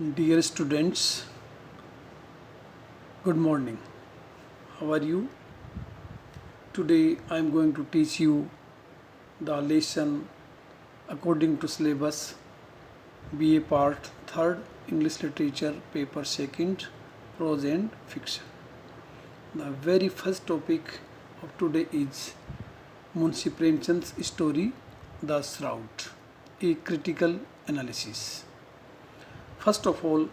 Dear students, good morning. How are you? Today I am going to teach you the lesson according to syllabus BA Part 3rd English Literature Paper 2nd Prose and Fiction. The very first topic of today is Munshi Premchand's story The Shroud, a critical analysis. First of all,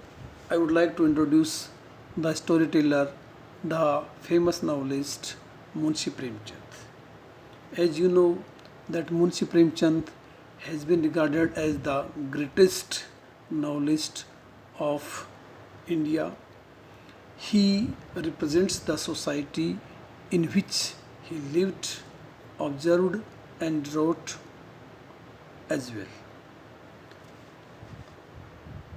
I would like to introduce the storyteller, the famous novelist Munshi Premchand. As you know, that Munshi Premchand has been regarded as the greatest novelist of India. He represents the society in which he lived, observed, and wrote as well.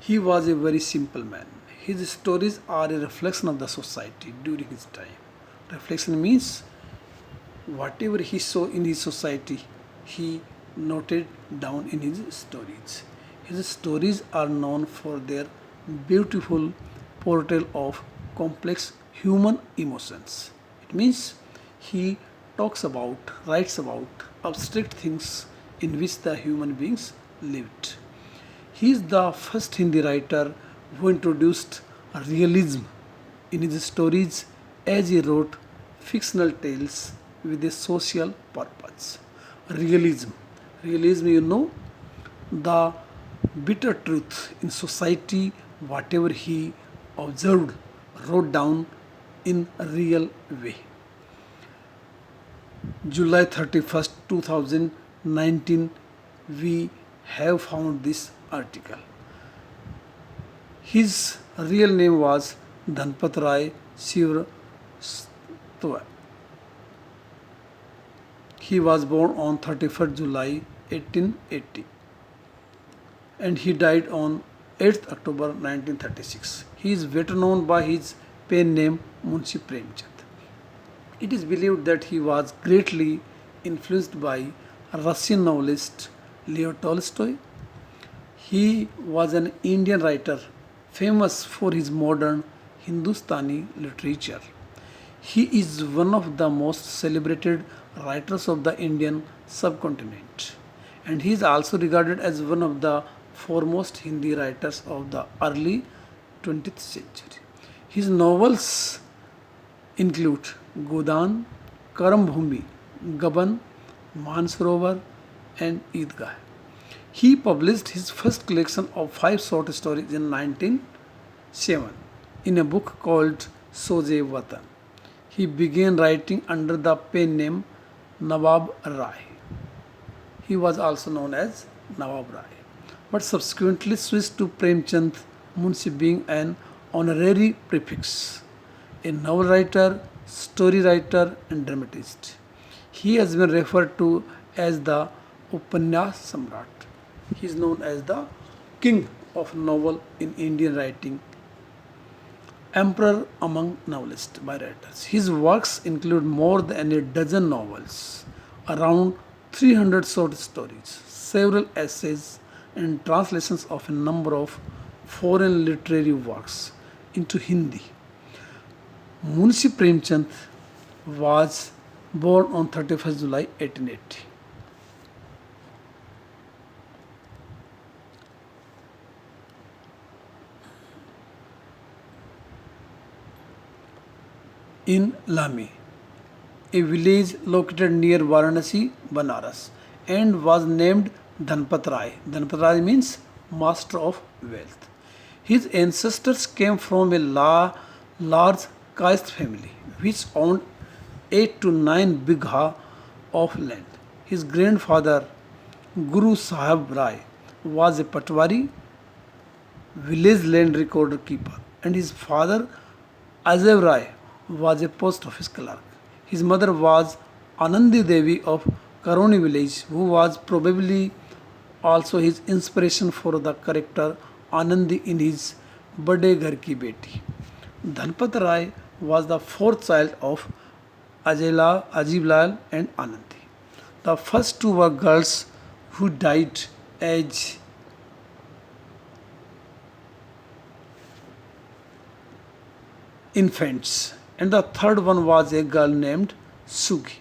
He was a very simple man. His stories are a reflection of the society during his time. Reflection means whatever he saw in his society, he noted down in his stories. His stories are known for their beautiful portrayal of complex human emotions. It means he writes about abstract things in which the human beings lived. He is the first Hindi writer who introduced realism in his stories as he wrote fictional tales with a social purpose. Realism. Realism, the bitter truth in society, whatever he observed, wrote down in a real way. July 31st, 2019, we have found this article. His real name was Dhanpat Rai Srivastava. He was born on 31st July 1880 and he died on 8th October 1936. He is better known by his pen name Munshi Premchand. It is believed that he was greatly influenced by Russian novelist Leo Tolstoy. He was an Indian writer famous for his modern Hindustani literature. He is one of the most celebrated writers of the Indian subcontinent, and he is also regarded as one of the foremost Hindi writers of the early 20th century. His novels include Godan, Karam Bhumi, Gaban, Mansarovar, and Eidgah. He published his first collection of five short stories in 1907 in a book called Soje Watan. He began writing under the pen name Nawab Rai. He was also known as Nawab Rai, but subsequently switched to Premchand, Munshi being an honorary prefix, a novel writer, story writer, and dramatist. He has been referred to as the Upanyas Samrat. He is known as the king of novel in Indian writing, emperor among novelists by writers. His works include more than a dozen novels, around 300 short stories, several essays, and translations of a number of foreign literary works into Hindi. Munshi Premchand was born on 31st July 1880. In Lami, a village located near Varanasi, Banaras, and was named Dhanpat Rai. Dhanpat Rai means master of wealth. His ancestors came from a large caste family which owned 8 to 9 bigha of land. His grandfather, Guru Sahib Rai, was a patwari, village land recorder keeper, and his father, Ajay Rai, was a post office clerk. His mother was Anandi Devi of Karoni village, who was probably also his inspiration for the character Anandi in his Bade Ghar Ki Beti. Dhanpat Rai was the fourth child of Ajib Lal and Anandi. The first two were girls who died as infants, and the third one was a girl named Sugi.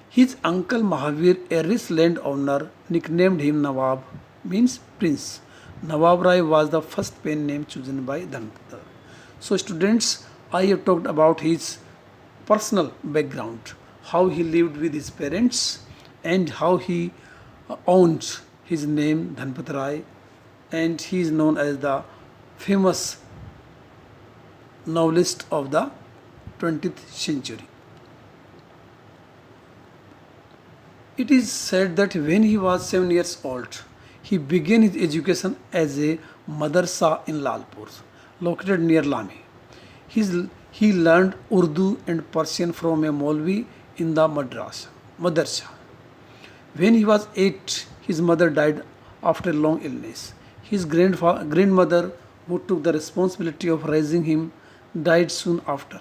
His uncle Mahavir, a rich landowner, nicknamed him Nawab, means prince. Nawab Rai was the first pen name chosen by Dhanpatra. So, students, I have talked about his personal background, how he lived with his parents, and how he owned his name Dhanpat Rai, and he is known as the famous novelist of the 20th century. It is said that when he was 7 years old, he began his education as a madrasa in Lalpur, located near Lami. He learned Urdu and Persian from a Maulvi in the madrasa. When he was 8, his mother died after a long illness. His grandmother, who took the responsibility of raising him, died soon after.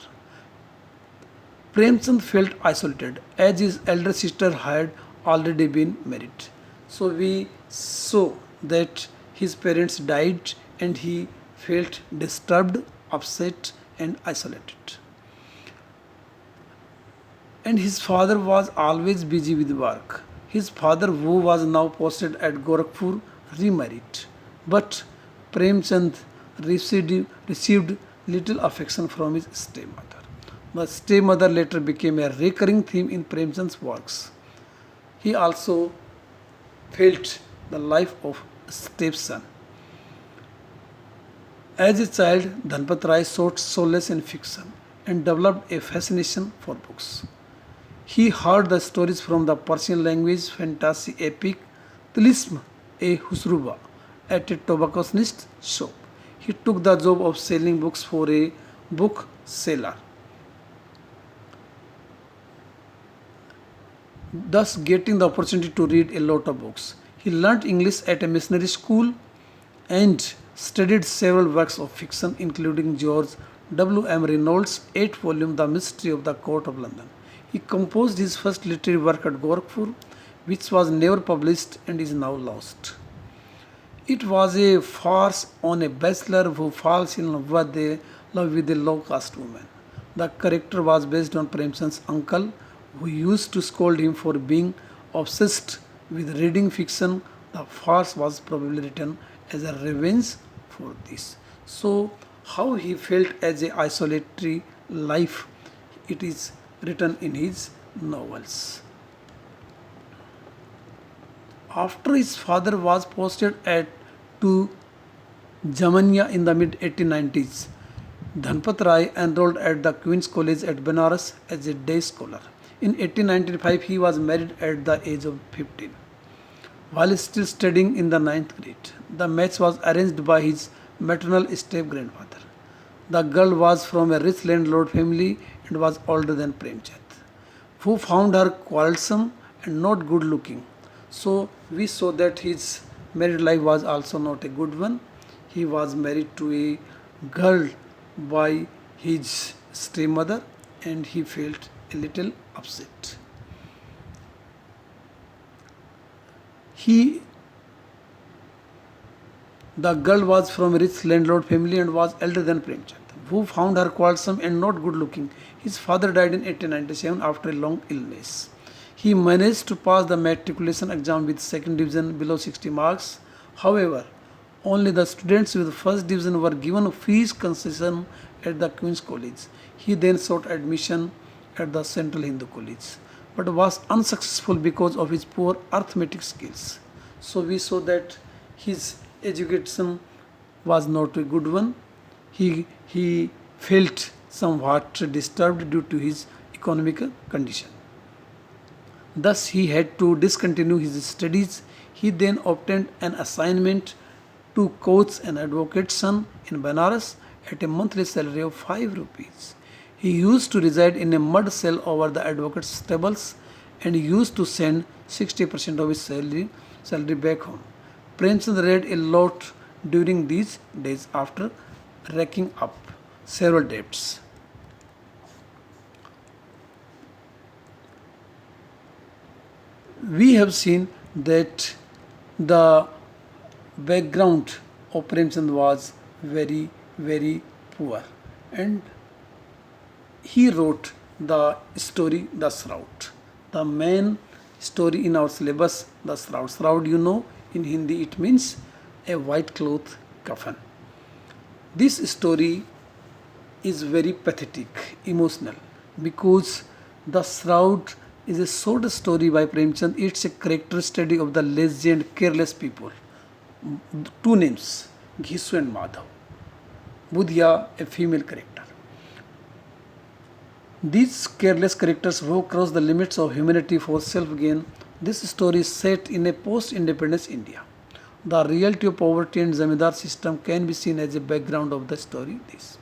Premchand felt isolated as his elder sister had already been married. So we saw that his parents died and he felt disturbed, upset, and isolated. And his father was always busy with work. His father, who was now posted at Gorakhpur, remarried. But Premchand received little affection from his stepmother. The stepmother later became a recurring theme in Premchand's works. He also felt the life of stepson. As a child, Dhanpat Rai sought solace in fiction and developed a fascination for books. He heard the stories from the Persian language fantasy epic Tilism e Husruba at a tobacconist shop. He took the job of selling books for a bookseller, thus getting the opportunity to read a lot of books. He learnt English at a missionary school and studied several works of fiction, including George W. M. Reynolds' 8 volume The Mystery of the Court of London. He composed his first literary work at Gorakhpur, which was never published and is now lost. It was a farce on a bachelor who falls in love with a low caste woman. The character was based on Premchand's uncle, who used to scold him for being obsessed with reading fiction. The farce was probably written as a revenge for this. So, how he felt as a isolatory life, it is written in his novels. After his father was posted at to Jamania in the mid 1890s, Dhanpat Rai enrolled at the Queen's College at Benares as a day scholar. In 1895, he was married at the age of 15. While still studying in the ninth grade, the match was arranged by his maternal step-grandfather. The girl was from a rich landlord family and was older than Premchand, who found her quarrelsome and not good looking. So we saw that his married life was also not a good one. He was married to a girl by his stepmother and he felt a little upset. He The girl was from a rich landlord family and was elder than Premchand, who found her quarrelsome and not good looking. His father died in 1897 after a long illness. He managed to pass the matriculation exam with second division below 60 marks. However, only the students with first division were given fees concession at the Queen's College. He then sought admission at the Central Hindu College, but was unsuccessful because of his poor arithmetic skills. So we saw that his education was not a good one. He felt somewhat disturbed due to his economic condition. Thus, he had to discontinue his studies. He then obtained an assignment to coach an advocate's son in Banaras at a monthly salary of 5 rupees. He used to reside in a mud cell over the advocate's stables and used to send 60% of his salary back home. Premchand read a lot during these days after racking up several debts. We have seen that the background of Premchand was very, very poor, and he wrote the story The Shroud. The main story in our syllabus, The Shroud. Shroud, you know, in Hindi it means a white cloth coffin. This story is very pathetic, emotional, because The Shroud is a short story by Premchand. It's a character study of the legend careless people. Two names, Ghisu and Madhav. Budhya, a female character. These careless characters who cross the limits of humanity for self-gain. This story is set in a post-independence India. The reality of poverty and zamindar system can be seen as a background of the story. This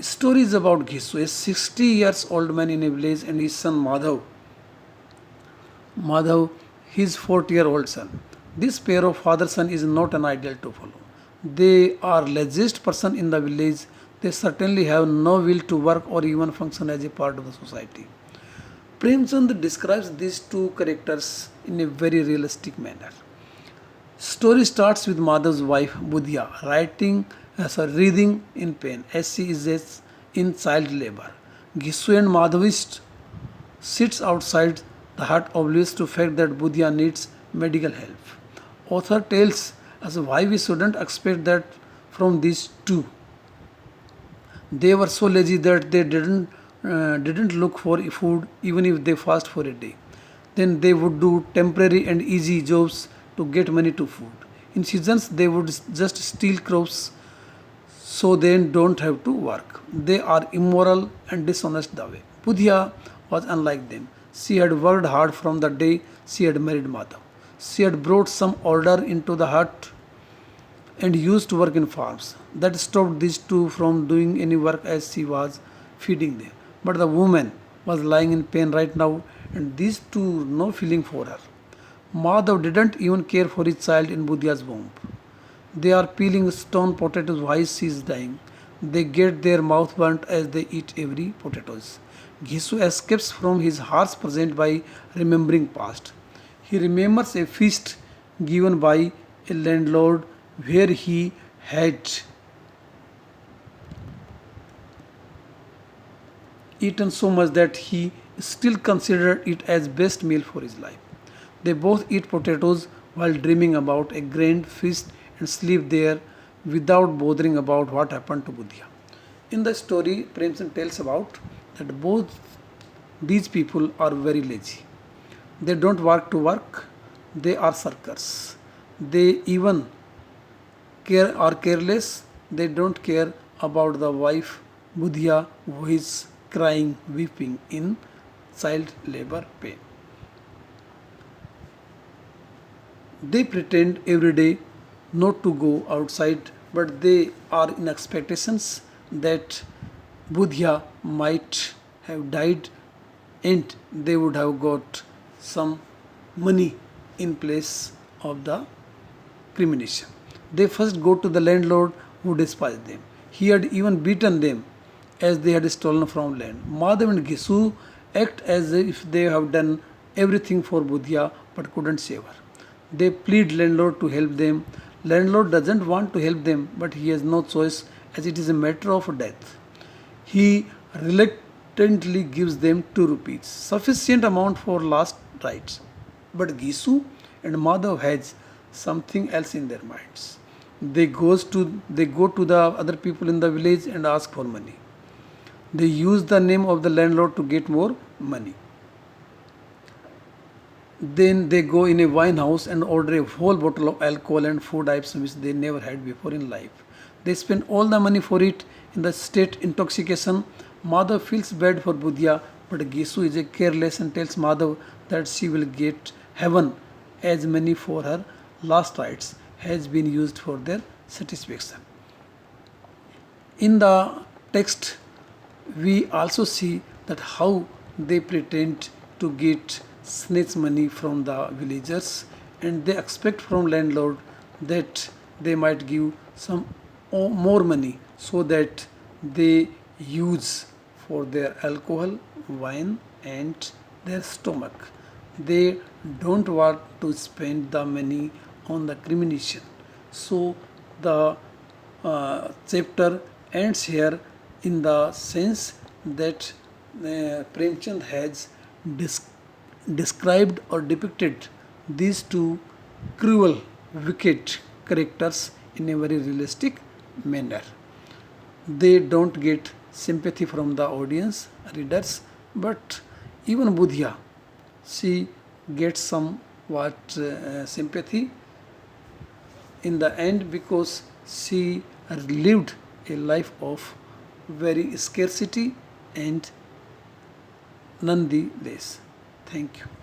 story is about Ghisu, a 60 years old man in a village, and his son Madhav, his 40-year-old son. This pair of father-son is not an ideal to follow. They are laziest person in the village. They certainly have no will to work or even function as a part of the society. Premchand describes these two characters in a very realistic manner. Story starts with Madhav's wife Budhya reading in pain as she is in child labor. Ghisu and Madhavist sits outside the hut oblivious to fact that Budhya needs medical help. Author tells us why we shouldn't expect that from these two. They were so lazy that they didn't look for food even if they fast for a day. Then they would do temporary and easy jobs to get money to food. In seasons, they would just steal crops so they don't have to work. They are immoral and dishonest that way. Budhya was unlike them. She had worked hard from the day she had married Madhav. She had brought some order into the hut and used to work in farms. That stopped these two from doing any work as she was feeding them. But the woman was lying in pain right now, and these two no feeling for her. Madhav didn't even care for his child in Budhya's womb. They are peeling stone potatoes while she is dying. They get their mouth burnt as they eat every potatoes. Ghisu escapes from his harsh present by remembering past. He remembers a feast given by a landlord where he had eaten so much that he still considered it as best meal for his life. They both eat potatoes while dreaming about a grand feast and sleep there without bothering about what happened to Budhya. In the story, Premchand tells about that both these people are very lazy. They don't work to work, they are suckers. They even are careless, they don't care about the wife Budhya who is crying, weeping in child labor pain. They pretend every day not to go outside, but they are in expectations that Budhya might have died and they would have got some money in place of the cremation. They first go to the landlord who despised them. He had even beaten them as they had stolen from land. Madhav and Ghisu act as if they have done everything for Budhya but couldn't save her. They plead landlord to help them. Landlord doesn't want to help them, but he has no choice as it is a matter of death. He reluctantly gives them 2 rupees, sufficient amount for last rites. But Ghisu and Madhav has something else in their minds. They go to the other people in the village and ask for money. They use the name of the landlord to get more money. Then they go in a wine house and order a whole bottle of alcohol and food items which they never had before in life. They spend all the money for it in the state intoxication. Madhav feels bad for Budhya, but Ghisu is a careless and tells Madhav that she will get heaven as money for her last rites has been used for their satisfaction. In the text, we also see that how they pretend to get snatch money from the villagers and they expect from landlord that they might give some more money so that they use for their alcohol, wine and their stomach. They don't want to spend the money on the cremation. So the chapter ends here in the sense that Premchand has dis- described or depicted these two cruel, wicked characters in a very realistic manner. They don't get sympathy from the audience, readers, but even Budhya, she gets somewhat sympathy in the end because she lived a life of very scarcity and nonetheless. Thank you.